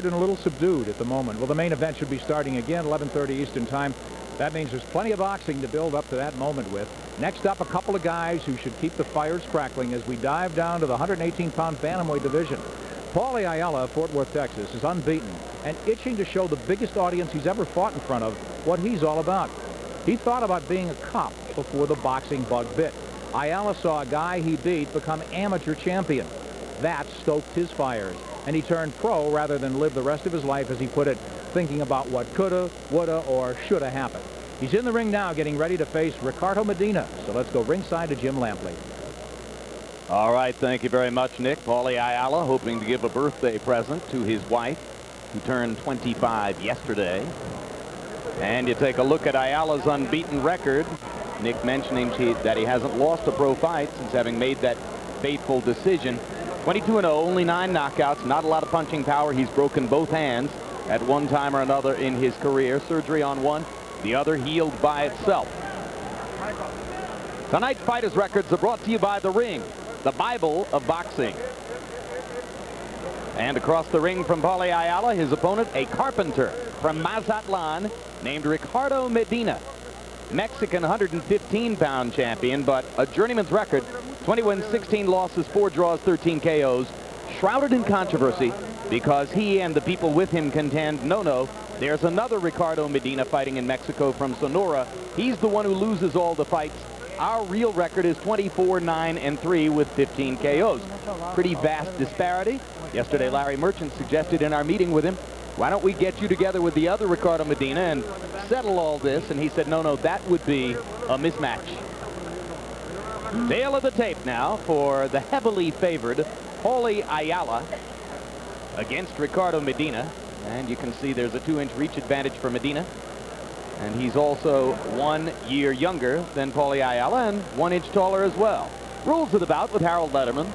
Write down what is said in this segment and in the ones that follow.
tired and a little subdued at the moment. Well, the main event should be starting again, 11:30 Eastern Time. That means there's plenty of boxing to build up to that moment with. Next up, a couple of guys who should keep the fires crackling as we dive down to the 118-pound bantamweight division. Paulie Ayala of Fort Worth, Texas, is unbeaten and itching to show the biggest audience he's ever fought in front of what he's all about. He thought about being a cop before the boxing bug bit. Ayala saw a guy he beat become amateur champion. That stoked his fires, and he turned pro rather than live the rest of his life, as he put it, thinking about what coulda, woulda, or shoulda happened. He's in the ring now getting ready to face Ricardo Medina. So let's go ringside to Jim Lampley. All right, thank you very much, Nick. Paulie Ayala hoping to give a birthday present to his wife, who turned 25 yesterday. And you take a look at Ayala's unbeaten record. Nick mentioning that he hasn't lost a pro fight since having made that fateful decision. 22-0, only 9 knockouts, not a lot of punching power. He's broken both hands at one time or another in his career. Surgery on one, the other healed by itself. Tonight's fighters' records are brought to you by The Ring, the Bible of boxing. And across the ring from Paulie Ayala, his opponent, a carpenter from Mazatlan named Ricardo Medina. Mexican 115-pound champion, but a journeyman's record, 20 wins, 16 losses, 4 draws, 13 KOs, shrouded in controversy because he and the people with him contend, no, there's another Ricardo Medina fighting in Mexico from Sonora. He's the one who loses all the fights. Our real record is 24-9-3 with 15 KOs. Pretty vast disparity. Yesterday, Larry Merchant suggested in our meeting with him, why don't we get you together with the other Ricardo Medina and settle all this? And he said, no, that would be a mismatch. Tail of the tape now for the heavily favored Paulie Ayala against Ricardo Medina. And you can see there's a 2-inch reach advantage for Medina. And he's also 1 year younger than Paulie Ayala and 1 inch taller as well. Rules of the bout with Harold Letterman.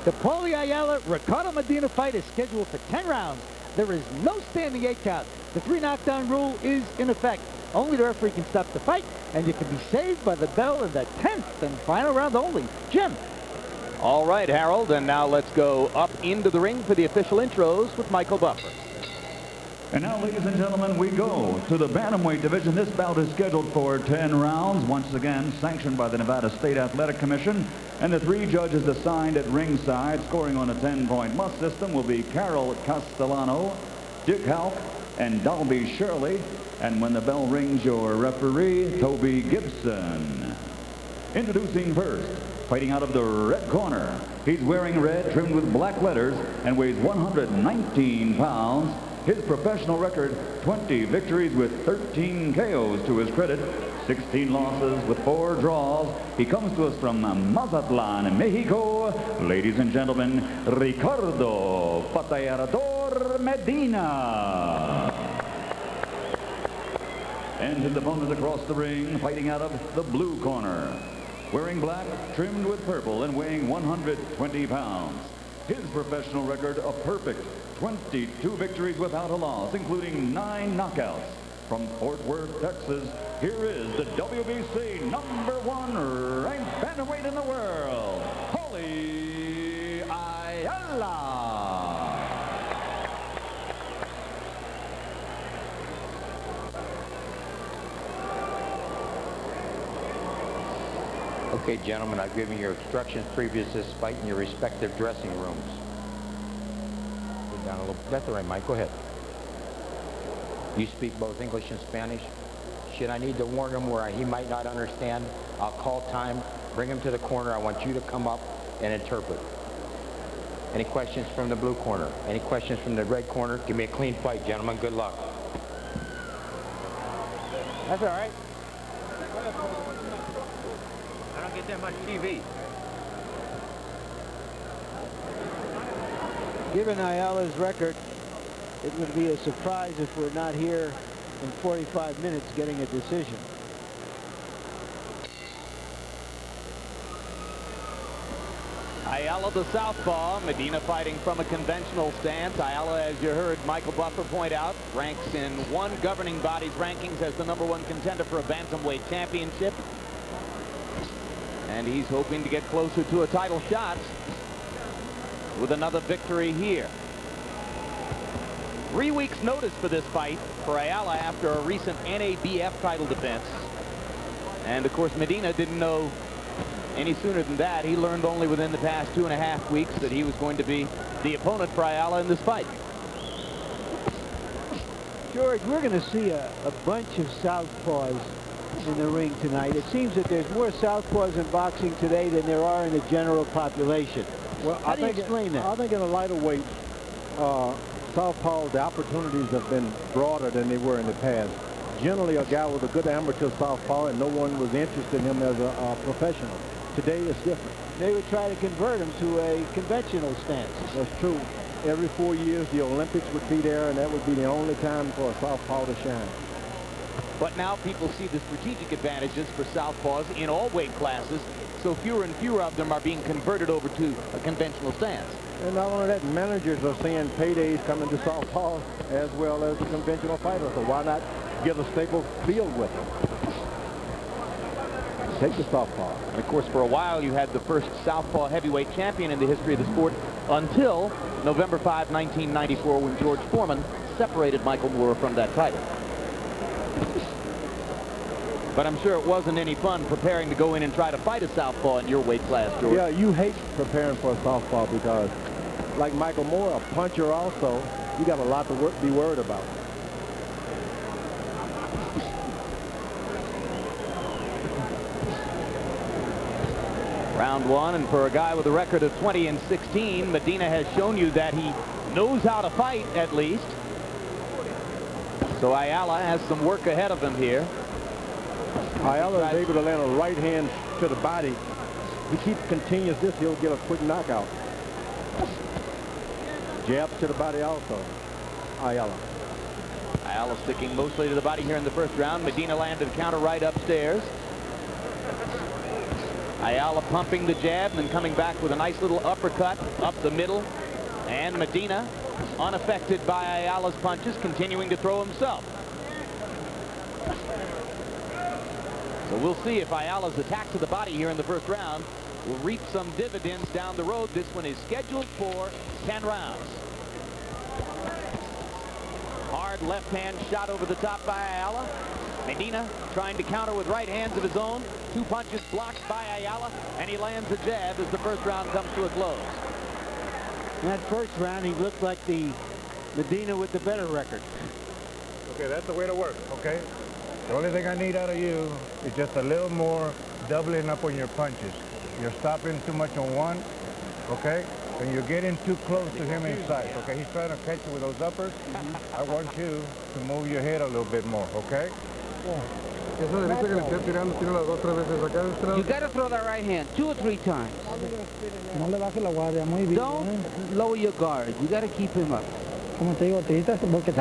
The Paulie Ayala-Ricardo Medina fight is scheduled for 10 rounds. There is no standing 8 count. The 3 knockdown rule is in effect. Only the referee can stop the fight, and you can be saved by the bell in the 10th and final round only. Jim. All right, Harold, and now let's go up into the ring for the official intros with Michael Buffer. And now, ladies and gentlemen, we go to the bantamweight division. This bout is scheduled for 10 rounds, once again sanctioned by the Nevada State Athletic Commission. And the 3 judges assigned at ringside, scoring on a 10-point must system, will be Carol Castellano, Dick Houck, and Dalby Shirley. And when the bell rings, your referee, Toby Gibson. Introducing first, fighting out of the red corner. He's wearing red trimmed with black letters and weighs 119 pounds. His professional record, 20 victories with 13 KOs to his credit, 16 losses with 4 draws. He comes to us from Mazatlan, Mexico. Ladies and gentlemen, Ricardo Pateador Medina. And his opponent across the ring, fighting out of the blue corner. Wearing black, trimmed with purple, and weighing 120 pounds. His professional record, a perfect 22 victories without a loss, including 9 knockouts. From Fort Worth, Texas, here is the WBC #1 ranked bantamweight in the world, Paulie Ayala. Okay, gentlemen, I've given you instructions previous to this fight in your respective dressing rooms. Go down a little. That's all right, Mike. Go ahead. You speak both English and Spanish. Should I need to warn him where he might not understand, I'll call time, bring him to the corner. I want you to come up and interpret. Any questions from the blue corner? Any questions from the red corner? Give me a clean fight, gentlemen. Good luck. That's all right. I don't get that much TV. Given Ayala's record, it would be a surprise if we're not here in 45 minutes getting a decision. Ayala the southpaw, Medina fighting from a conventional stance. Ayala, as you heard Michael Buffer point out, ranks in one governing body's rankings as the #1 contender for a bantamweight championship. And he's hoping to get closer to a title shot with another victory here. 3 weeks notice for this fight for Ayala after a recent NABF title defense. And of course Medina didn't know any sooner than that. He learned only within the past 2.5 weeks that he was going to be the opponent for Ayala in this fight. George, we're going to see a bunch of southpaws in the ring tonight. It seems that there's more southpaws in boxing today than there are in the general population. Well, How do you explain that? I think in the lighter weight, southpaw, the opportunities have been broader than they were in the past. Generally, a guy with a good amateur southpaw, and no one was interested in him as a professional. Today, it's different. They would try to convert him to a conventional stance. That's true. Every 4 years, the Olympics would be there, and that would be the only time for a southpaw to shine. But now people see the strategic advantages for southpaws in all weight classes, so fewer and fewer of them are being converted over to a conventional stance. And not only that, managers are seeing paydays coming to southpaw as well as the conventional fighters. So why not get a stable field with them? Take the southpaw. And of course, for a while, you had the first southpaw heavyweight champion in the history of the sport until November 5, 1994, when George Foreman separated Michael Moore from that title. But I'm sure it wasn't any fun preparing to go in and try to fight a southpaw in your weight class, George. Yeah, you hate preparing for a southpaw because, like Michael Moore, a puncher also, you got a lot to be worried about. Round one, and for a guy with a record of 20-16, Medina has shown you that he knows how to fight, at least. So Ayala has some work ahead of him here. Ayala is able to land a right hand to the body. If he continues this, he'll get a quick knockout. Jabs to the body also. Ayala. Ayala sticking mostly to the body here in the first round. Medina landed a counter right upstairs. Ayala pumping the jab and then coming back with a nice little uppercut up the middle. And Medina, unaffected by Ayala's punches, continuing to throw himself. So we'll see if Ayala's attack to the body here in the first round will reap some dividends down the road. This one is scheduled for 10 rounds. Hard left hand shot over the top by Ayala. Medina trying to counter with right hands of his own. 2 punches blocked by Ayala, and he lands a jab as the first round comes to a close. In that first round, he looked like the Medina with the better record. Okay, that's the way to work, okay? The only thing I need out of you is just a little more doubling up on your punches. You're stopping too much on one, okay? And you're getting too close to him inside, okay? He's trying to catch you with those uppers. I want you to move your head a little bit more, okay? You got to throw that right hand 2 or 3 times. Don't lower your guard. You got to keep him up. Like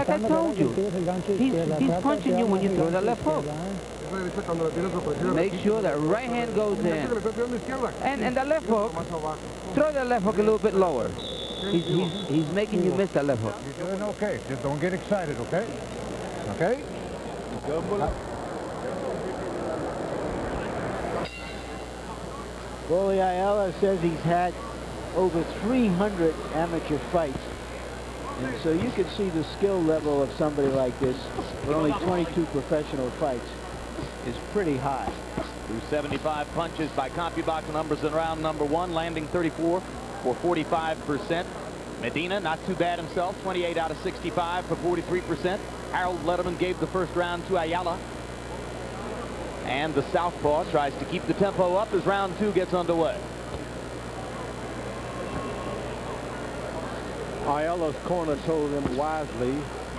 I told you, he's punching you when you throw that left hook. Make sure that right hand goes in. And the left hook, throw that left hook a little bit lower. He's making you miss that left hook. You're doing okay. Just don't get excited, okay? Okay? Paulie Ayala says he's had over 300 amateur fights. And so you can see the skill level of somebody like this with only 22 professional fights is pretty high. Through 75 punches by CompuBox numbers in round number 1, landing 34 for 45%. Medina, not too bad himself, 28 out of 65 for 43%. Harold Letterman gave the first round to Ayala. And the southpaw tries to keep the tempo up as round 2 gets underway. Ayala's corner told him wisely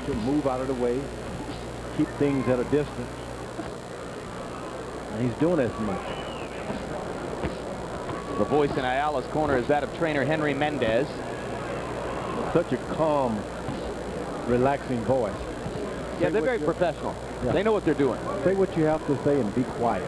to move out of the way, keep things at a distance. And he's doing as much. The voice in Ayala's corner is that of trainer Henry Mendez. Such a calm, relaxing voice. Yeah, they're very professional. Yeah. They know what they're doing. Say what you have to say and be quiet.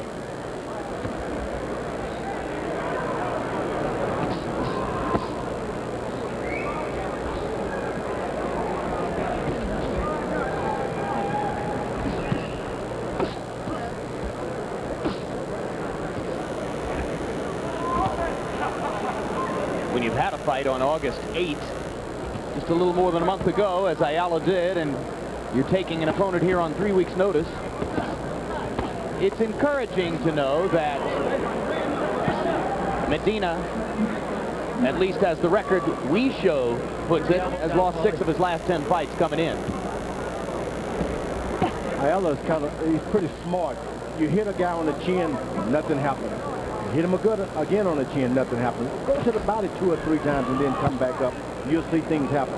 When you've had a fight on August 8th, just just a little more than a month ago, as Ayala did, and you're taking an opponent here on 3 weeks' notice. It's encouraging to know that Medina, at least as the record we show puts it, has lost 6 of his last 10 fights coming in. Ayala's he's pretty smart. You hit a guy on the chin, nothing happens. You hit him again on the chin, nothing happens. Go to the body 2 or 3 times and then come back up. You'll see things happen.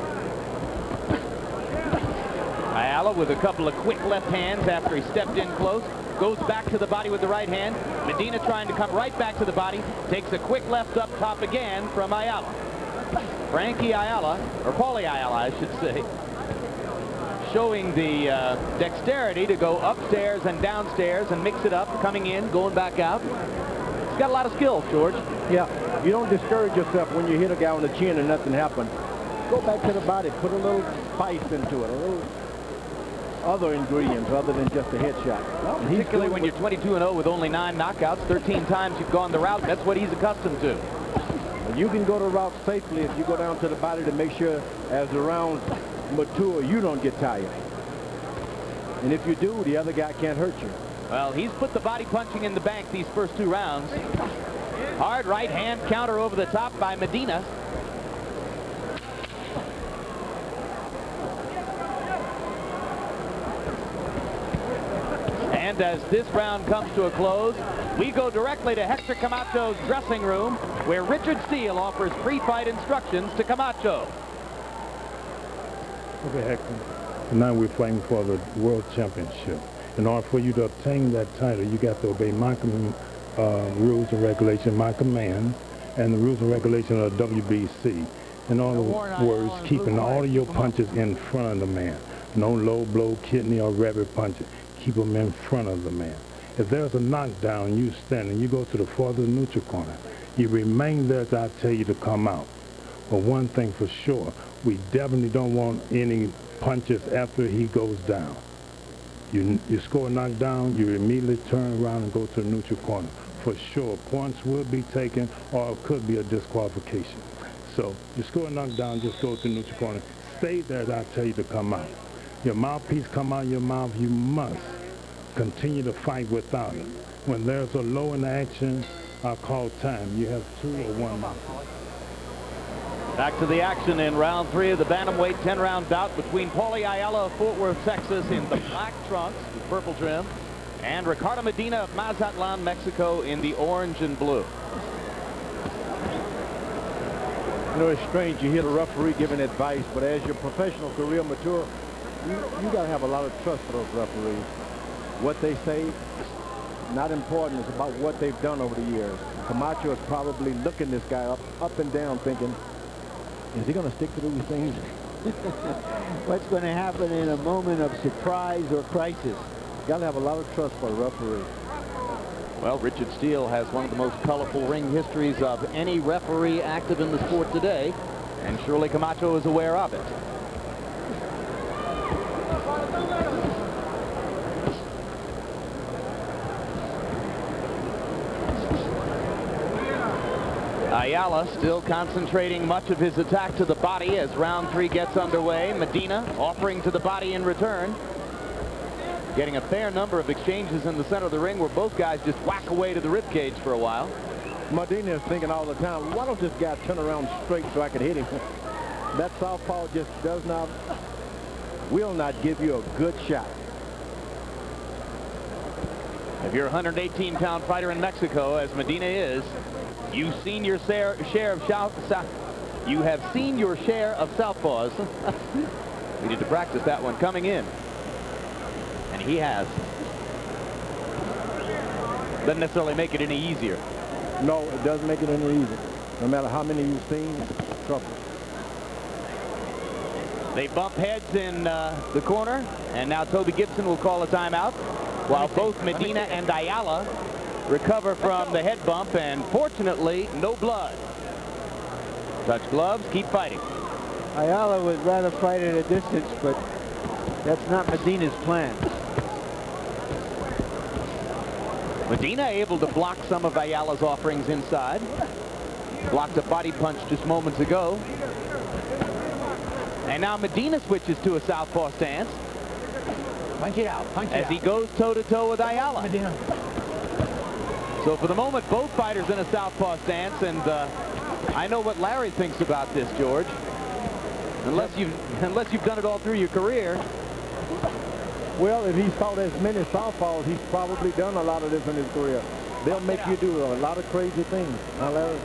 Ayala with a couple of quick left hands after he stepped in close. Goes back to the body with the right hand. Medina trying to come right back to the body. Takes a quick left up top again from Ayala. Frankie Ayala, or Paulie Ayala, I should say, showing the dexterity to go upstairs and downstairs and mix it up, coming in, going back out. He's got a lot of skill, George. Yeah, you don't discourage yourself when you hit a guy on the chin and nothing happens. Go back to the body, put a little spice into it, a little other ingredients other than just a headshot. Well, particularly when you're 22-0 with only 9 knockouts, 13 times you've gone the route. That's what he's accustomed to. You can go the route safely if you go down to the body to make sure as the rounds mature, you don't get tired. And if you do, the other guy can't hurt you. Well, he's put the body punching in the bank these first 2 rounds. Hard right hand counter over the top by Medina. And as this round comes to a close, we go directly to Hector Camacho's dressing room, where Richard Steele offers pre-fight instructions to Camacho. Okay, Hector. Now we're fighting for the World Championship. In order for you to obtain that title, you got to obey my rules and regulations, my command, and the rules and regulations of WBC. In other words, keeping all of your punches in front of the man. No low blow, kidney, or rabbit punches. Keep them in front of the man. If there's a knockdown, you stand and you go to the farthest neutral corner. You remain there till I tell you to come out. But one thing for sure, we definitely don't want any punches after he goes down. You score a knockdown, you immediately turn around and go to the neutral corner. For sure, points will be taken or it could be a disqualification. So you score a knockdown, just go to the neutral corner. Stay there till I tell you to come out. Your mouthpiece come out of your mouth, you must continue to fight without it. When there's a low in the action, I'll call time. You have 2 or 1 knockout. Back to the action in round 3 of the bantamweight 10-round bout between Paulie Ayala of Fort Worth, Texas in the black trunks with purple trim, and Ricardo Medina of Mazatlan, Mexico in the orange and blue. You know, it's strange. You hear the referee giving advice, but as your professional career matures, you got to have a lot of trust for those referees. What they say, not important. It's about what they've done over the years. Camacho is probably looking this guy up and down thinking, is he going to stick to these things? What's going to happen in a moment of surprise or crisis? Got to have a lot of trust for the referee. Well, Richard Steele has one of the most colorful ring histories of any referee active in the sport today, and surely Camacho is aware of it. Ayala still concentrating much of his attack to the body as round 3 gets underway. Medina offering to the body in return. Getting a fair number of exchanges in the center of the ring where both guys just whack away to the ribcage for a while. Medina is thinking all the time, why don't this guy turn around straight so I can hit him? That southpaw just will not give you a good shot. If you're a 118-pound fighter in Mexico, as Medina is, you've seen your share of you have seen your share of southpaws. We need to practice that one coming in. And he has. Doesn't necessarily make it any easier. No, it doesn't make it any easier. No matter how many you've seen, trouble. They bump heads in the corner, and now Toby Gibson will call a timeout, while both Medina and Ayala recover from the head bump, and fortunately, no blood. Touch gloves, keep fighting. Ayala would rather fight at a distance, but that's not Medina's plan. Medina able to block some of Ayala's offerings inside. Blocked a body punch just moments ago. And now Medina switches to a southpaw stance Punch it out. Punch it as out. he goes toe-to-toe with Ayala. Medina. So for the moment, both fighters in a southpaw stance, and I know what Larry thinks about this, George. Unless you've done it all through your career. Well, if he's fought as many southpaws, he's probably done a lot of this in his career. They'll make you do a lot of crazy things. Now, Larry?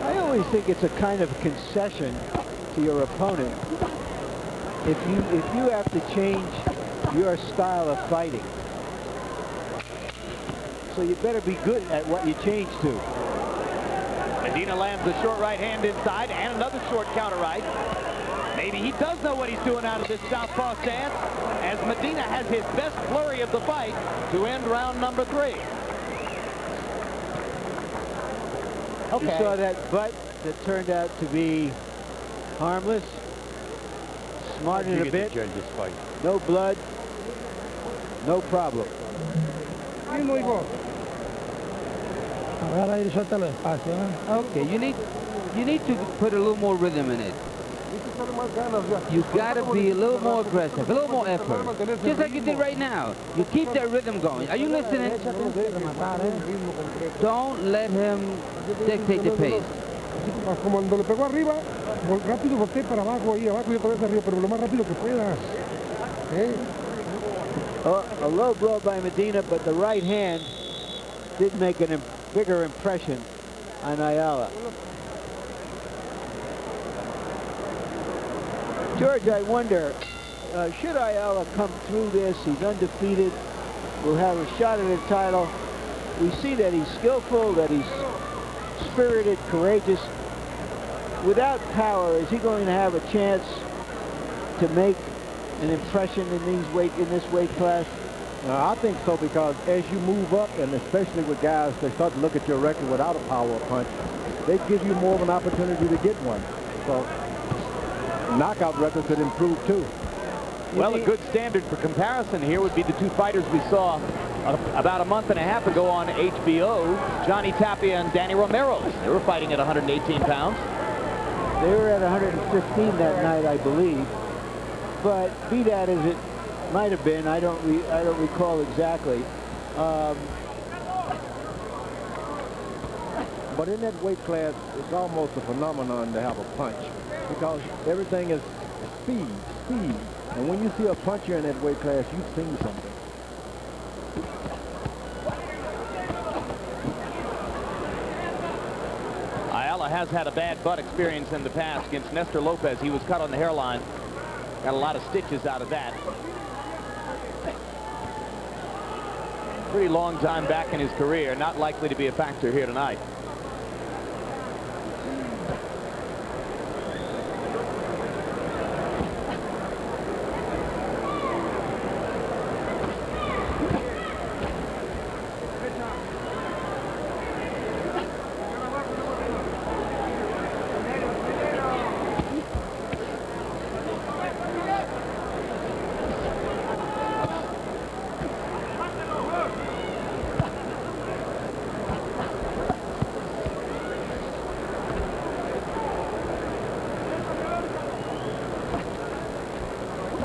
I always think it's a kind of concession to your opponent if you have to change your style of fighting. So you better be good at what you change to. Medina lands a short right hand inside and another short counter right. Maybe he does know what he's doing out of this southpaw stance, as Medina has his best flurry of the fight to end round number 3. You saw that butt that turned out to be harmless. Smartened a bit. Judge this fight. No blood. No problem. Okay, you need to put a little more rhythm in it. You gotta be a little more aggressive, a little more effort. Just like you did right now. You keep that rhythm going. Are you listening? Don't let him dictate the pace. Cuando le pegó arriba, rápido volteé para abajo, ahí abajo y otra vez arriba, pero lo más rápido que puedas. A low blow by Medina, but the right hand did make a bigger impression on Ayala. George, I wonder, should Ayala come through this? He's undefeated. Will have a shot at the title. We see that he's skillful, that he's spirited, courageous. Without power, is he going to have a chance to make an impression in this weight class? I think so, because as you move up, and especially with guys that start to look at your record without a power punch, they give you more of an opportunity to get one. So knockout record could improve too. Well, a good standard for comparison here would be the two fighters we saw about a month and a half ago on HBO, Johnny Tapia and Danny Romero. They were fighting at 118 pounds. They were at 115 that night, I believe. But be that as it might have been, I don't recall exactly. But in that weight class, it's almost a phenomenon to have a punch, because everything is speed. And when you see a puncher in that weight class, you've seen something. Ayala has had a bad butt experience in the past against Nestor Lopez. He was cut on the hairline. Got a lot of stitches out of that. Pretty long time back in his career. Not likely to be a factor here tonight.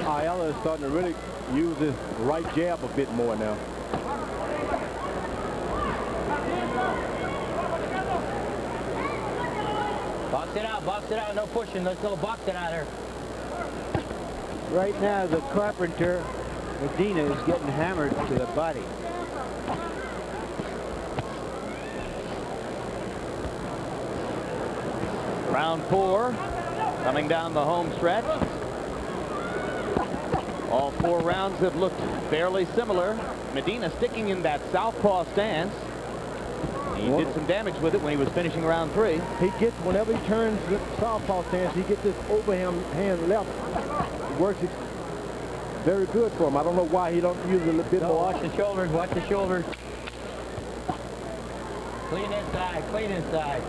Ayala is starting to really use his right jab a bit more now. Box it out, no pushing. Let's go box it out here. Right now, the carpenter, Medina, is getting hammered to the body. Round 4, coming down the home stretch. All 4 rounds have looked fairly similar. Medina sticking in that southpaw stance. He did some damage with it when he was finishing round 3. He gets, whenever he turns the southpaw stance, he gets this overhand hand left. It works very good for him. I don't know why he don't use it a little bit more. Watch the shoulders, watch the shoulders. Clean inside, clean inside.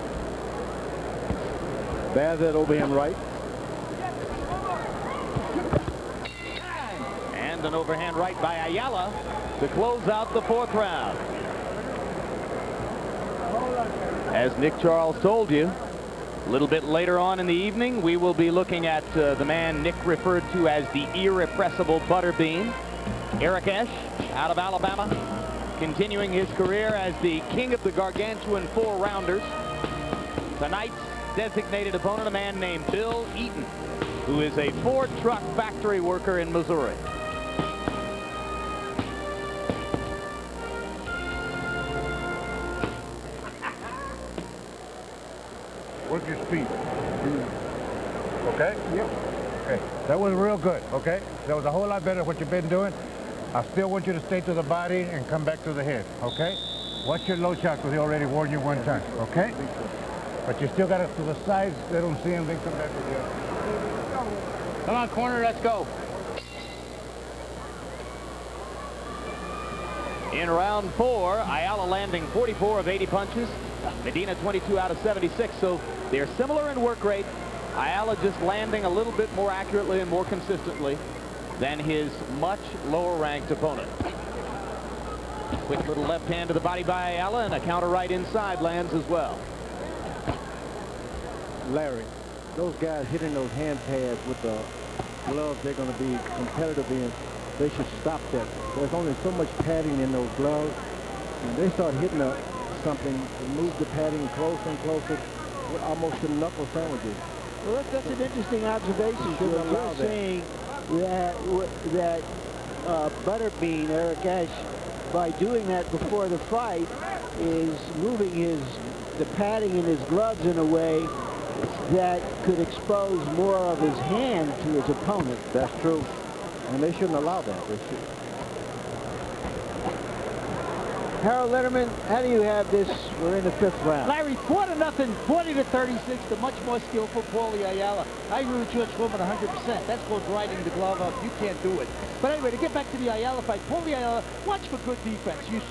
There's that overhand right. And an overhand right by Ayala to close out the 4th round. As Nick Charles told you, A little bit later on in the evening, we will be looking at the man Nick referred to as the irrepressible Butterbean, Eric Esch, out of Alabama, continuing his career as the king of the gargantuan four-rounders. Tonight's designated opponent, a man named Bill Eaton, who is a Ford truck factory worker in Missouri. Work your speed. Okay? Yep. Okay. That was real good, okay? That was a whole lot better than what you've been doing. I still want you to stay to the body and come back to the head, okay? Watch your low shot because he already warned you one time, okay? But you still got it to the sides. They don't see him, then come back with you. Come on, corner, let's go. In round 4, Ayala landing 44 of 80 punches. Medina 22 out of 76, so they're similar in work rate. Ayala just landing a little bit more accurately and more consistently than his much lower ranked opponent. Quick little left hand to the body by Ayala, and a counter right inside lands as well. Larry, those guys hitting those hand pads with the gloves they're going to be competitive in, they should stop that. There's only so much padding in those gloves, and they start hitting something and move the padding closer and closer, almost to knuckle sandwiches. Well, that's an interesting observation. You're saying that Butterbean, Eric Esch, by doing that before the fight, is moving the padding in his gloves in a way that could expose more of his hand to his opponent. That's true, and they shouldn't allow that. They should. Harold Letterman, how do you have this? We're in the 5th round. Larry, 4-0, 40-36, the much more skillful Paulie Ayala. I agree with George Foreman 100%. That's called riding the glove up. You can't do it. But anyway, to get back to the Ayala fight, Paulie Ayala, watch for good defense. We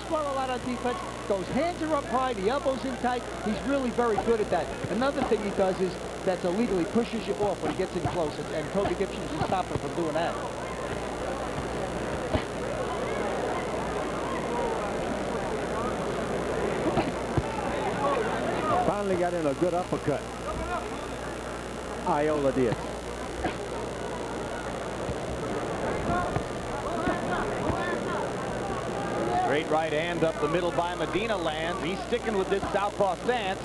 score a lot on defense. Those hands are up high, the elbows in tight. He's really very good at that. Another thing he does is that's illegal. He pushes you off when he gets in close, and Toby Gibson should stop him from doing that. Finally got in a good uppercut. Ayala did. Straight right hand up the middle by Medina lands. He's sticking with this southpaw stance,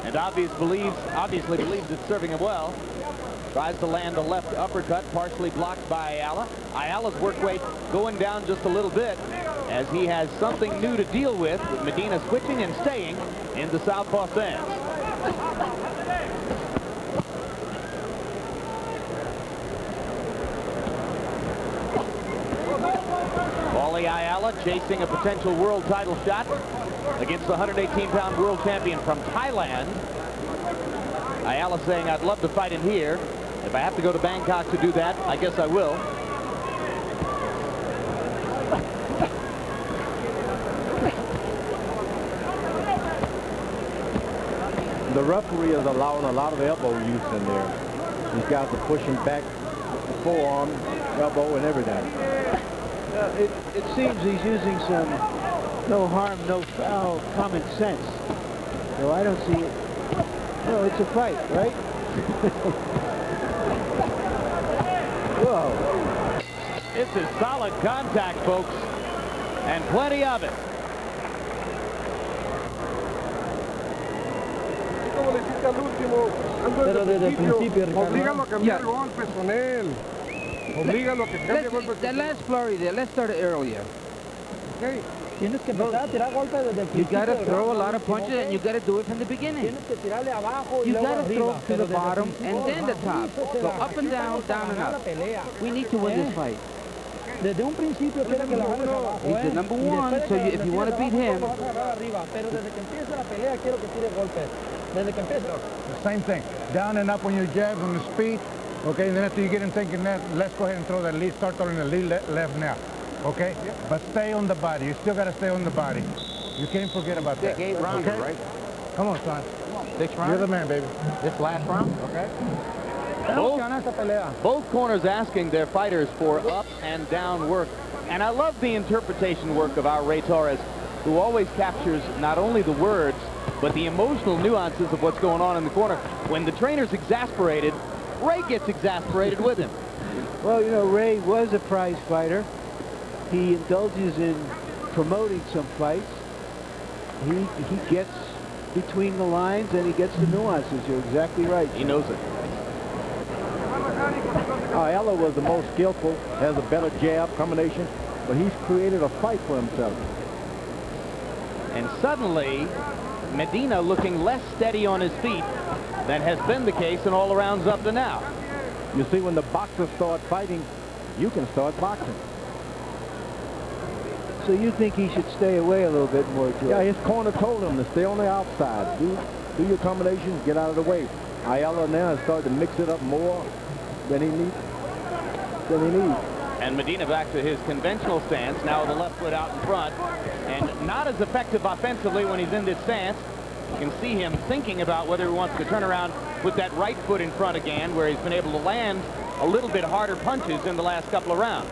and obviously believes it's serving him well. Tries to land a left uppercut, partially blocked by Ayala. Ayala's work rate going down just a little bit as he has something new to deal with Medina switching and staying in the southpaw stance. Paulie Ayala chasing a potential world title shot against the 118-pound world champion from Thailand. Ayala saying, I'd love to fight in here. If I have to go to Bangkok to do that, I guess I will. The referee is allowing a lot of elbow use in there. These guys are pushing back the forearm, elbow, and everything. It seems he's using some no harm, no foul common sense. So I don't see it. No, it's a fight, right? Whoa. This is solid contact, folks, and plenty of it. Pero desde el principio, Ricardo. Oblígalo a cambiar golpes con él. Oblígalo a que cambie golpes. The last flurry there, let's start it earlier. Okay. Tienes que empezar a tirar golpes desde el You principio. gotta throw a lot of punches, and you gotta do it from the beginning. Tienes que tirarle abajo y You luego gotta throw arriba. to the bottom and then the top. Go up and down, down and up. We need to win this fight. Desde un principio quiere que la agarres abajo. He's the number one, so if you want to beat him. Pero desde que empiece la pelea quiero que tire golpes. Desde que empiece. The same thing. Down and up on your jabs on the speed. Okay, and then after you get in thinking that, let's go ahead and throw that lead. Start throwing the lead left now. Okay? But stay on the body. You still got to stay on the body. You can't forget about that. 8 rounder, okay? right? Come on, son. 6 rounds? You're the man, baby. This last round? Okay? Both corners asking their fighters for up and down work. And I love the interpretation work of our Ray Torres, who always captures not only the words, but the emotional nuances of what's going on in the corner. When the trainer's exasperated, Ray gets exasperated with him. Well, you know, Ray was a prize fighter. He indulges in promoting some fights. He gets between the lines and he gets the nuances. You're exactly right. He knows it. Ayala was the most skillful, has a better jab combination, but he's created a fight for himself. And suddenly, Medina looking less steady on his feet than has been the case in all the rounds up to now. You see, when the boxers start fighting, you can start boxing. So you think he should stay away a little bit more, George? Yeah, his corner told him to stay on the outside. Do your combinations, get out of the way. Ayala now has started to mix it up more than he needs. And Medina back to his conventional stance, now with the left foot out in front, and not as effective offensively when he's in this stance. You can see him thinking about whether he wants to turn around, put that right foot in front again, where he's been able to land a little bit harder punches in the last couple of rounds.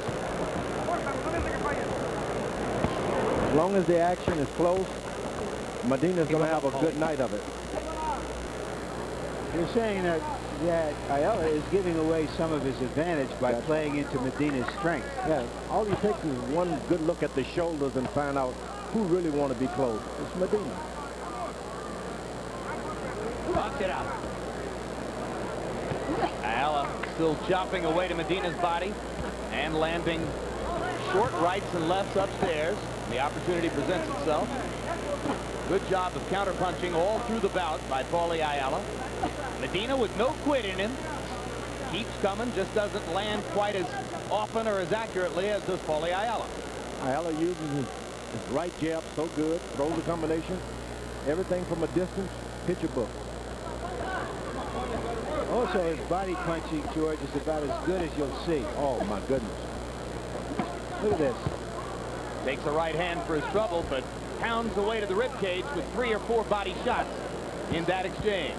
As long as the action is close, Medina's going to have a good night of it. You're saying that Ayala is giving away some of his advantage by playing into Medina's strength. Yeah, all it takes is one good look at the shoulders and find out who really want to be close. It's Medina. Box it out. Ayala still chopping away to Medina's body and landing short rights and lefts upstairs. The opportunity presents itself. Good job of counterpunching all through the bout by Paulie Ayala. Medina with no quit in him. Keeps coming, just doesn't land quite as often or as accurately as does Paulie Ayala. Ayala uses his right jab so good, throws the combination, everything from a distance, picture book. Also, his body punching, George, is about as good as you'll see. Oh, my goodness. Look at this. Takes a right hand for his trouble, but pounds away to the rib cage with 3 or 4 body shots in that exchange.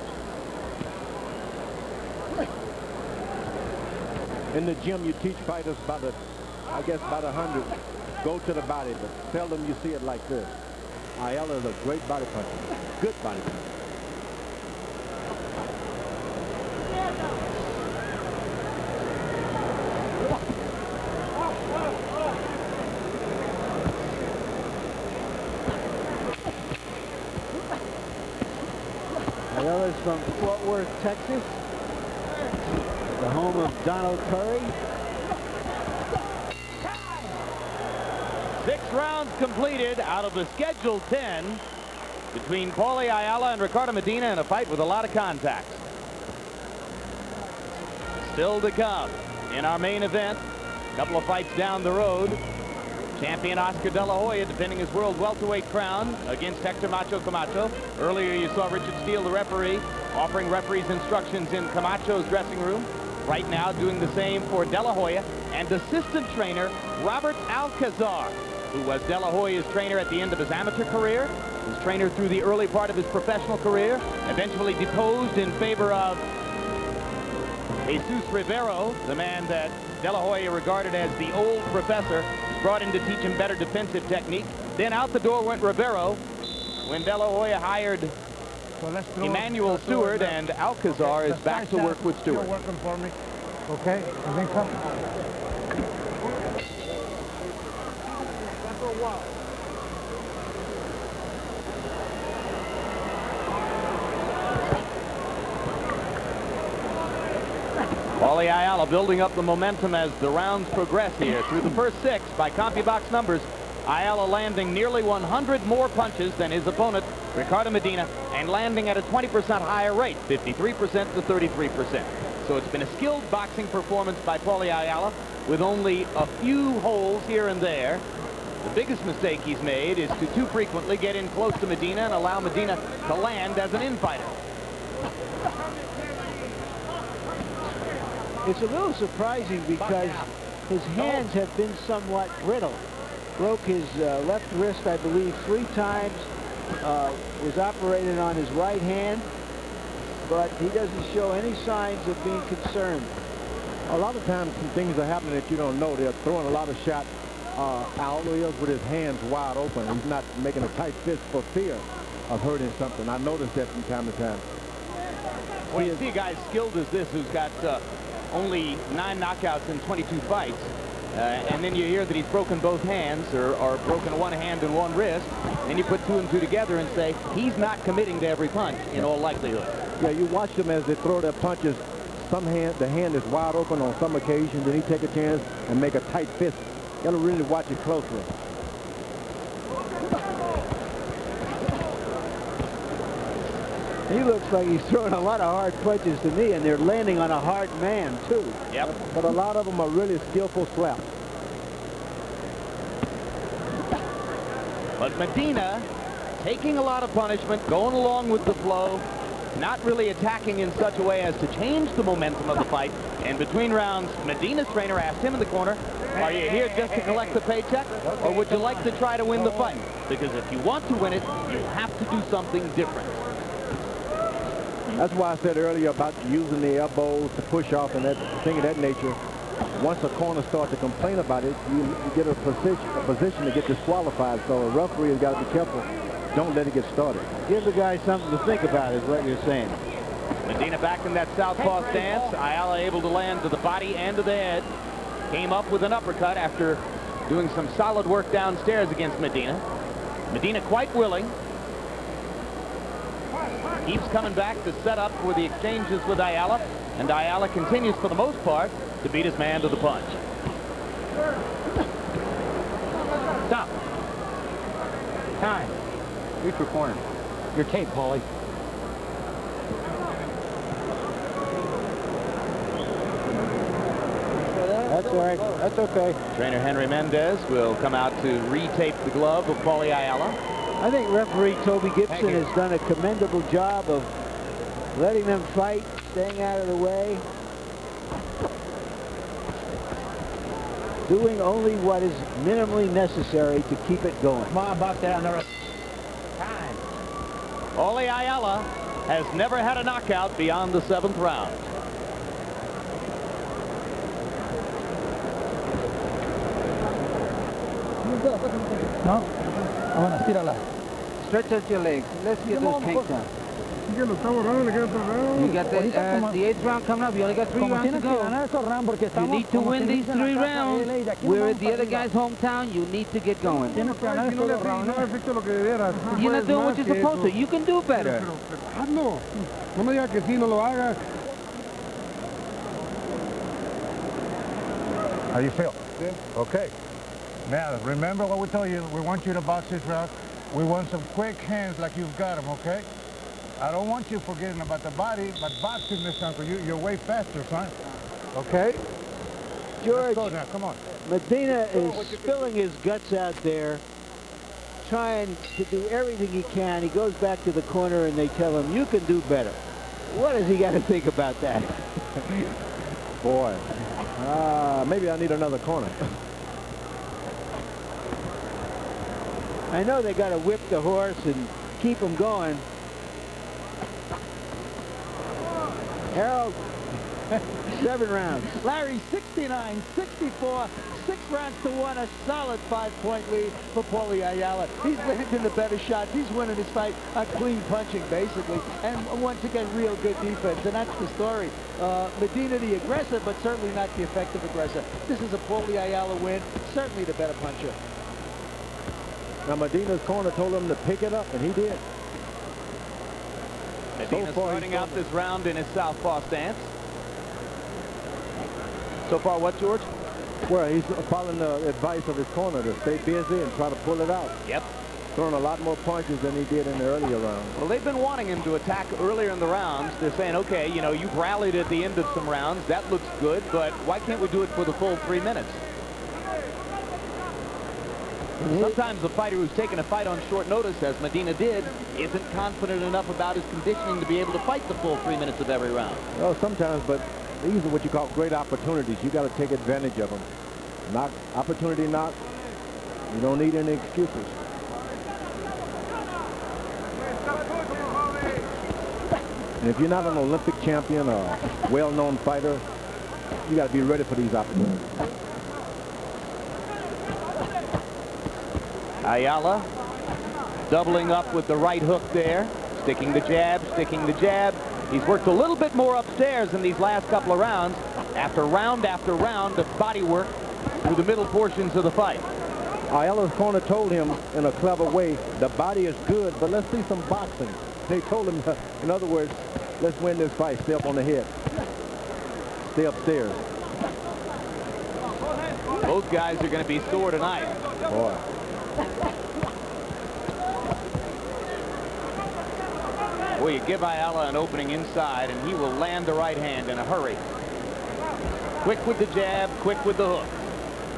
In the gym, you teach fighters about about 100 go to the body, but seldom you see it like this. Ayala is a great body puncher, good body puncher. Ayala's from Fort Worth, Texas, the home of Donald Curry. 6 rounds completed out of the scheduled 10 between Paulie Ayala and Ricardo Medina in a fight with a lot of contacts. Still to come in our main event, a couple of fights down the road. Champion Oscar De La Hoya defending his world welterweight crown against Hector Macho Camacho. Earlier you saw Richard Steele, the referee, offering referees instructions in Camacho's dressing room. Right now doing the same for De La Hoya and assistant trainer Robert Alcazar, who was De La Hoya's trainer at the end of his amateur career, his trainer through the early part of his professional career, eventually deposed in favor of Jesus Rivero, the man that De La Hoya regarded as the old professor, brought in to teach him better defensive technique. Then out the door went Rivero when De La Hoya hired Emmanuel Stewart, and Alcazar is back to work with Stewart. You're working for me. Okay, I think so. Paulie Ayala building up the momentum as the rounds progress here. Through the first 6 by CompuBox numbers, Ayala landing nearly 100 more punches than his opponent, Ricardo Medina, and landing at a 20% higher rate, 53% to 33%. So it's been a skilled boxing performance by Paulie Ayala with only a few holes here and there. The biggest mistake he's made is to too frequently get in close to Medina and allow Medina to land as an infighter. It's a little surprising because his hands have been somewhat brittle. Broke his left wrist, I believe, 3 times. Was operated on his right hand, but he doesn't show any signs of being concerned. A lot of times some things are happening that you don't know. They're throwing a lot of shots. Ayala is with his hands wide open. He's not making a tight fist for fear. of hurting something. I noticed that from time to time. When you see a guy as skilled as this who's got only 9 knockouts in 22 fights, and then you hear that he's broken both hands or broken one hand and one wrist, then you put 2 and 2 together and say he's not committing to every punch in all likelihood. Yeah, you watch them as they throw their punches. The hand is wide open on some occasions, and he take a chance and make a tight fist. You got to really watch it closely. He looks like he's throwing a lot of hard punches to me, and they're landing on a hard man, too. Yep. But a lot of them are really skillful slaps. But Medina taking a lot of punishment, going along with the flow, not really attacking in such a way as to change the momentum of the fight. And between rounds, Medina's trainer asked him in the corner, are you here just to collect the paycheck, or would you like to try to win the fight? Because if you want to win it, you have to do something different. That's why I said earlier about using the elbows to push off and that thing of that nature. Once a corner starts to complain about it, you get a position to get disqualified. So a referee has got to be careful. Don't let it get started. Give the guy something to think about is what you're saying. Medina back in that southpaw stance. Ayala able to land to the body and to the head. Came up with an uppercut after doing some solid work downstairs against Medina. Medina quite willing. Keeps coming back to set up for the exchanges with Ayala. And Ayala continues, for the most part, to beat his man to the punch. Stop. Time. Reach for corner. Your tape, Paulie. That's all right. That's okay. Trainer Henry Mendez will come out to retape the glove of Paulie Ayala. I think referee Toby Gibson has done a commendable job of letting them fight, staying out of the way, doing only what is minimally necessary to keep it going. Come on, box down the time. Paulie Ayala has never had a knockout beyond the 7th round. No? I want to stírala. Stretch out your legs. Let's get those kinks down. You got the 8th round coming up. You only got 3 rounds to go. You need to win these 3 rounds. We're at the other guy's hometown. You need to get going. You're not doing what you're supposed to. You can do better. How you feel? Good. Okay. Now, remember what we told you. We want you to box this round. We want some quick hands like you've got them, okay? I don't want you forgetting about the body, but boxing this time, because you're way faster, son. Okay? George, let's go now. Come on. Medina is spilling his guts out there, trying to do everything he can. He goes back to the corner and they tell him, you can do better. What has he got to think about that? Boy, maybe I need another corner. I know they got to whip the horse and keep him going. Harold, 7 rounds. Larry, 69-64, 6 rounds to 1, a solid 5-point lead for Paulie Ayala. He's landing the better shots. He's winning his fight on clean punching, basically, and once again, real good defense, and that's the story. Medina, the aggressor, but certainly not the effective aggressor. This is a Paulie Ayala win, certainly the better puncher. Now, Medina's corner told him to pick it up, and he did. Medina starting out this round in his southpaw stance. So far, what, George? Well, he's following the advice of his corner to stay busy and try to pull it out. Yep. Throwing a lot more punches than he did in the earlier rounds. Well, they've been wanting him to attack earlier in the rounds. They're saying, okay, you know, you've rallied at the end of some rounds. That looks good, but why can't we do it for the full 3 minutes? Sometimes the fighter who's taken a fight on short notice, as Medina did, isn't confident enough about his conditioning to be able to fight the full 3 minutes of every round. Well, sometimes, but these are what you call great opportunities. You got to take advantage of them. Knock, opportunity knock. You don't need any excuses. And if you're not an Olympic champion or a well-known fighter, you got to be ready for these opportunities. Ayala doubling up with the right hook there, sticking the jab, sticking the jab. He's worked a little bit more upstairs in these last couple of rounds after round of body work through the middle portions of the fight. Ayala's corner told him in a clever way, the body is good, but let's see some boxing. They told him, in other words, let's win this fight. Stay up on the head. Stay upstairs. Both guys are going to be sore tonight. Boy. Well, you give Ayala an opening inside, and he will land the right hand in a hurry. Quick with the jab, quick with the hook.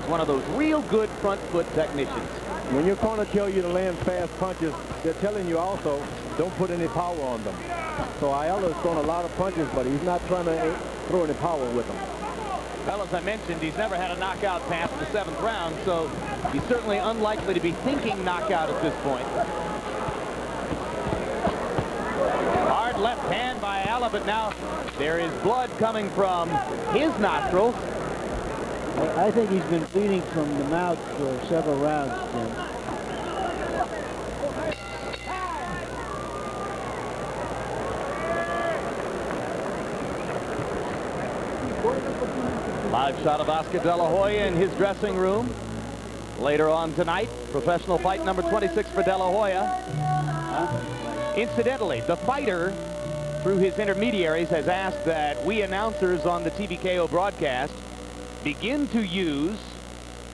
He's one of those real good front foot technicians. When your corner tells you to land fast punches, they're telling you also, don't put any power on them. So Ayala's thrown a lot of punches, but he's not trying to throw any power with them. Well, as I mentioned, he's never had a knockout past the 7th round, so he's certainly unlikely to be thinking knockout at this point. Hard left hand by Ayala, but now there is blood coming from his nostrils. I think he's been bleeding from the mouth for several rounds, Jim. Live shot of Oscar De La Hoya in his dressing room. Later on tonight, professional fight number 26 for De La Hoya. Incidentally, the fighter, through his intermediaries, has asked that we announcers on the TVKO broadcast begin to use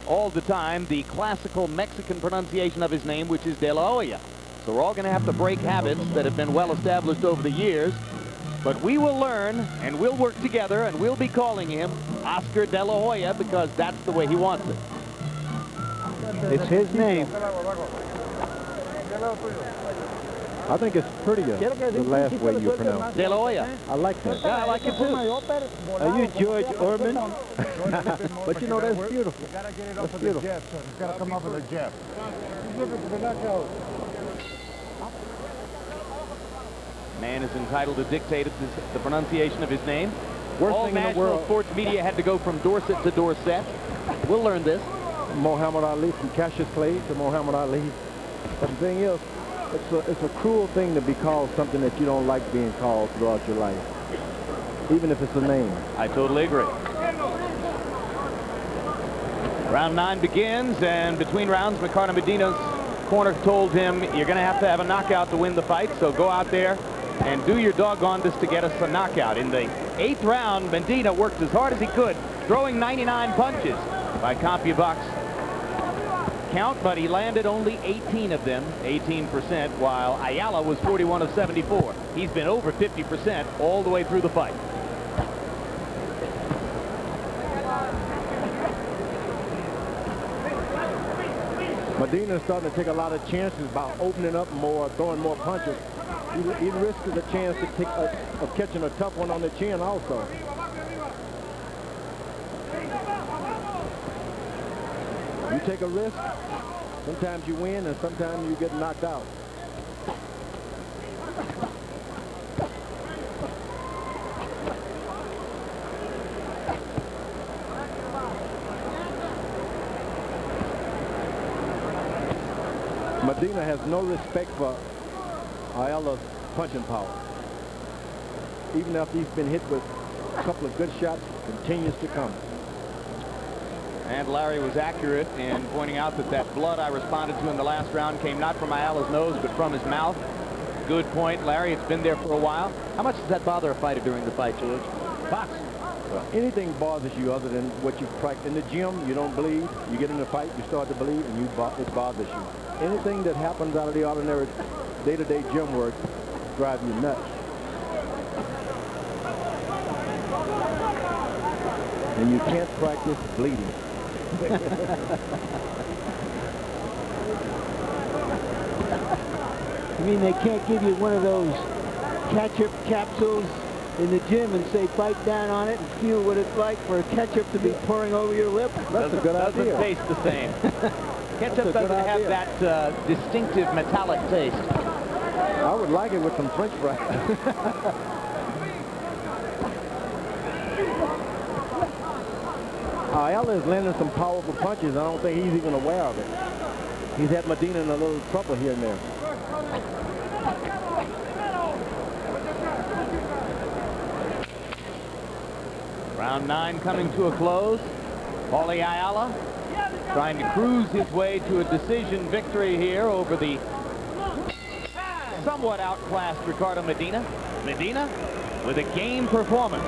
all the time the classical Mexican pronunciation of his name, which is De La Hoya. So we're all going to have to break habits that have been well established over the years. But we will learn, and we'll work together, and we'll be calling him Oscar De La Hoya because that's the way he wants it. It's his name. I think it's prettier, the last way you pronounce it. De La Hoya. I like that. Yeah, I like it too. Are you George Orban? But you know, that's beautiful. You gotta get it off of the jab, son. It's gotta come off of the jab. Man is entitled to dictate the pronunciation of his name. Worst All thing in the national world. sports media had to go from Dorset to Dorset. We'll learn this. Muhammad Ali, from Cassius Clay to Muhammad Ali. But the thing is, it's a cruel thing to be called something that you don't like being called throughout your life, even if it's a name. I totally agree. Round 9 begins, and between rounds, Ricardo Medina's corner told him, you're going to have a knockout to win the fight, so go out there and do your doggonedest to get us a knockout. In the 8th round, Medina worked as hard as he could, throwing 99 punches by CompuBox count, but he landed only 18 of them, 18%, while Ayala was 41 of 74. He's been over 50% all the way through the fight. Medina's starting to take a lot of chances by opening up more, throwing more punches. He risks the chance of catching a tough one on the chin also. You take a risk, sometimes you win and sometimes you get knocked out. Medina has no respect for Ayala's punching power. Even after he's been hit with a couple of good shots, continues to come. And Larry was accurate in pointing out that blood I responded to in the last round came not from Ayala's nose, but from his mouth. Good point, Larry. It's been there for a while. How much does that bother a fighter during the fight, George? Box. Anything bothers you other than what you practice in the gym, you don't bleed. You get in a fight, you start to bleed, and it bothers you. Anything that happens out of the ordinary day-to-day gym work drives you nuts. And you can't practice bleeding. I mean, they can't give you one of those ketchup capsules in the gym and say bite down on it and feel what it's like for ketchup to be pouring over your lip? That's a good idea. Doesn't taste the same. Ketchup doesn't have that distinctive metallic taste. I would like it with some French fries. Ayala is landing some powerful punches. I don't think he's even aware of it. He's had Medina in a little trouble here and there. Round 9 coming to a close. Paulie Ayala trying to cruise his way to a decision victory here over the somewhat outclassed Ricardo Medina. Medina with a game performance.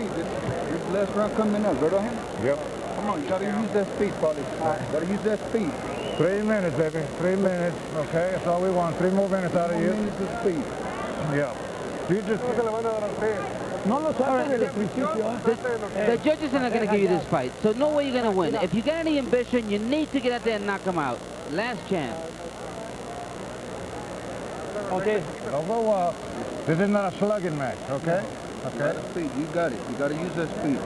This last round coming up, right on him? Yep. Come on, you gotta use that speed, Paulie. Gotta use that speed. 3 minutes, baby. 3 minutes. Okay, that's all we want. 3 more minutes out of you. 3 minutes of speed. Yeah. You just... No lo saben del principio. The judges are not going to give you this fight, so no way you're going to win. If you got any ambition, you need to get out there and knock him out. Last chance. Okay. Don't go wild. This is not a slugging match, okay? Okay. Speed, you got it. You gotta use that speed.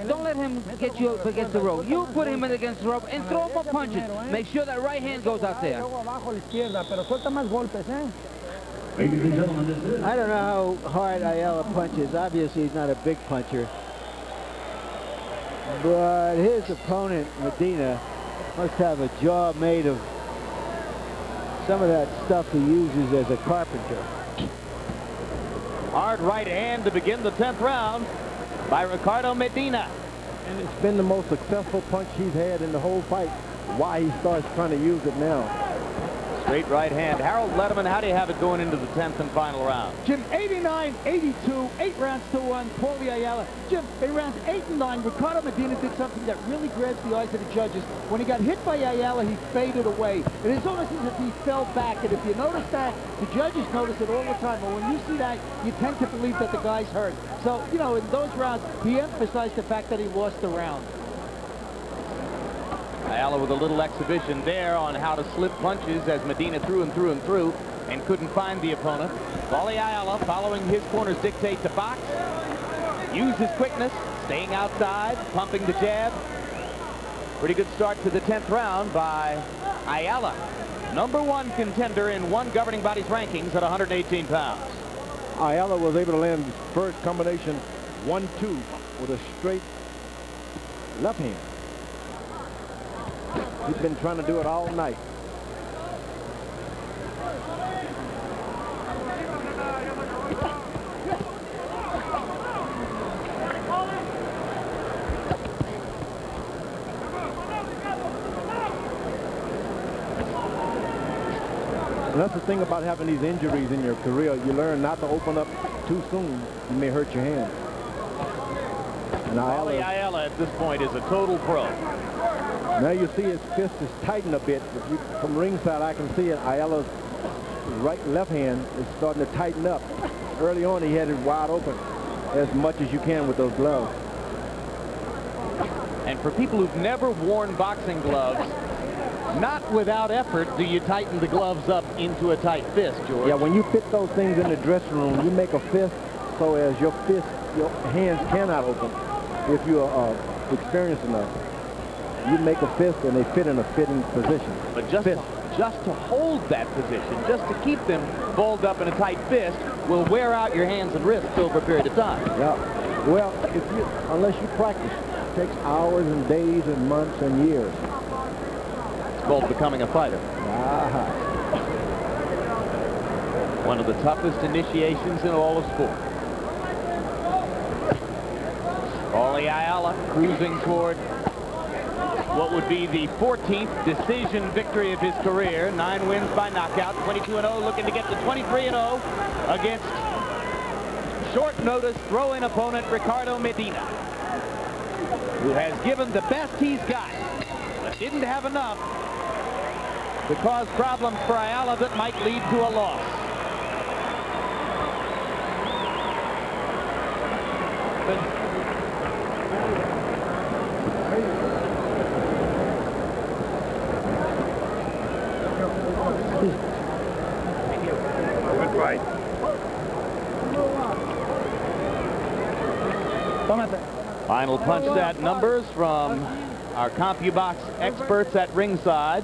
Don't let him get you up against the rope. You put him in against the rope and throw more punches. Make sure that right hand goes out there. Ladies and gentlemen, this is... I don't know how hard Ayala punches. Obviously, he's not a big puncher. But his opponent, Medina, must have a jaw made of some of that stuff he uses as a carpenter. Hard right hand to begin the 10th round by Ricardo Medina. And it's been the most successful punch he's had in the whole fight. Why he starts trying to use it now. Straight right hand. Harold Letterman, how do you have it going into the 10th and final round? Jim, 89-82, 8 rounds to 1, Paulie Ayala. Jim, in rounds 8 and 9, Ricardo Medina did something that really grabs the eyes of the judges. When he got hit by Ayala, he faded away. It is almost as if he fell back, and if you notice that, the judges notice it all the time. But when you see that, you tend to believe that the guy's hurt. So, you know, in those rounds, he emphasized the fact that he lost the round. Ayala with a little exhibition there on how to slip punches as Medina threw and threw and threw and couldn't find the opponent. Paulie Ayala, following his corner's dictate to box, use his quickness, staying outside, pumping the jab. Pretty good start to the 10th round by Ayala, #1 contender in one governing body's rankings at 118 pounds. Ayala was able to land his first combination 1-2 with a straight left hand. He's been trying to do it all night. And that's the thing about having these injuries in your career. You learn not to open up too soon. You may hurt your hand. And Paulie Ayala at this point is a total pro. Now you see his fist is tightened a bit. If you, from ringside, I can see it. Ayala's left hand is starting to tighten up. Early on, he had it wide open as much as you can with those gloves. And for people who've never worn boxing gloves, not without effort do you tighten the gloves up into a tight fist, George. Yeah, when you fit those things in the dressing room, you make a fist so as your hands cannot open if you are experienced enough. You make a fist and they fit in a fitting position. But just to hold that position, just to keep them balled up in a tight fist, will wear out your hands and wrists over a period of time. Yeah. Well, unless you practice, it takes hours and days and months and years. It's called becoming a fighter. One of the toughest initiations in all of sport. Paulie Ayala cruising toward what would be the 14th decision victory of his career. 9 wins by knockout, 22-0, looking to get to 23-0 against short notice throw-in opponent Ricardo Medina, who has given the best he's got, but didn't have enough to cause problems for Ayala that might lead to a loss. Good fight. Final punch stat numbers from our CompuBox experts at ringside.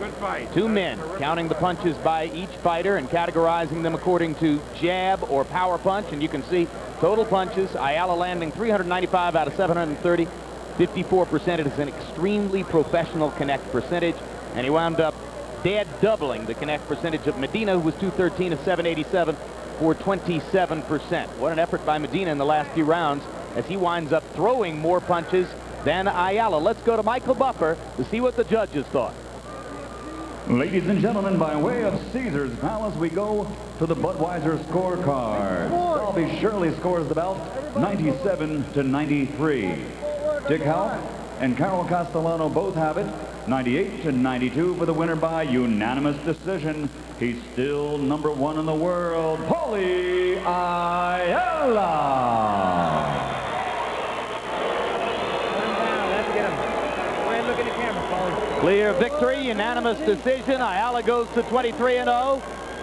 Good fight. 2 men counting the punches by each fighter and categorizing them according to jab or power punch. And you can see total punches, Ayala landing 395 out of 730, 54%. It is an extremely professional connect percentage, and he wound up dead doubling the connect percentage of Medina, who was 213 of 787 for 27%. What an effort by Medina in the last few rounds as he winds up throwing more punches than Ayala. Let's go to Michael Buffer to see what the judges thought. Ladies and gentlemen, by way of Caesar's Palace, we go to the Budweiser scorecard. Bobby Shirley scores the bout 97-93. Dick Howe and Carol Castellano both have it 98-92 for the winner by unanimous decision. He's still #1 in the world, Paulie Ayala. Clear victory, unanimous decision. Ayala goes to 23-0.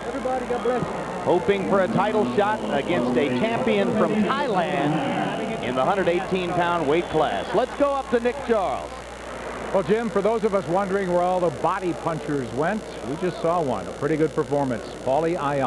Everybody, God bless you. Hoping for a title shot against a champion from Thailand in the 118-pound weight class. Let's go up to Nick Charles. Well, Jim, for those of us wondering where all the body punchers went, we just saw one. A pretty good performance. Paulie Ayala.